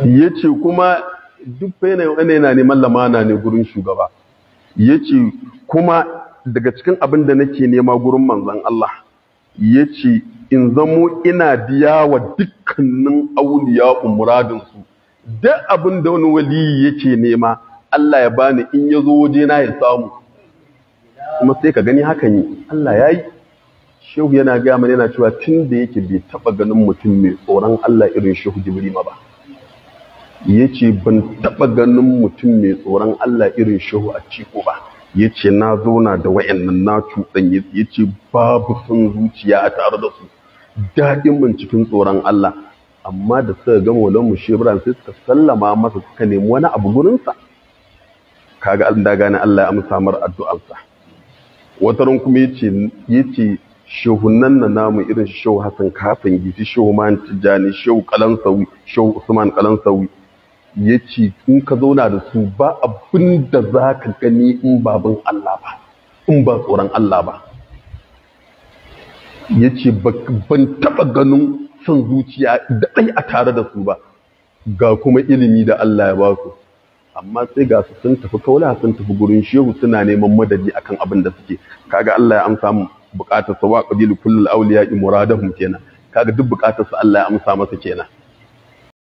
yace kuma duk yana neman lamana ne gurin shugaba. Yace kuma daga cikin abin da nake nema gurin manzon Allah, yace in zamo ina biya wa dukkanin auliya muradinsu duk abin da wani wali yake nema Allah ya bani in ya zo waje na ya samu. Kuma sai ka gani hakan yi Allah ya yi. Shehu yana gaya mana yana cewa tun da yake bai taba ganin mutum mai tsoron Allah irin Shehu Jibrima ba. Yace ban taba ganin mutum mai tsoron Allah irin Shehu Atiku ba. Yace na zauna da wayannan na cuɗan, yace babu son zuciya a tare da su, daɗin mun cikin tsoron Allah. Amma da suka ga Maulan mu Shehu Ibrahim sai suka sallama masa, suka nemi wani abu gurinsa. Kaga an da gane Allah ya amsa mar addu'arsa. Wataran kuma yace shehunan na namu irin Shehu Hassan Kafin Gifi, Shehu Man Tijani, Shehu Kalansawi, Shehu Usman Kalansawi, yace in ka zauna da su ba abin da zaka gani in babin Allah ba, in ba tsoron Allah ba. Yace ban taba ganin son zuciya da ɗai a tare da su ba, ga kuma ilimi da Allah ya ba su. Amma sai ga su sun tafi kaula, sun tafi gurin Shehu suna neman madadi akan abin da suke. Kaga Allah ya amsa mu bukatar sa, wa qabilu kullul awliya muradahum kenan. Kaga duk bukatar sa Allah ya amsa masa kenan.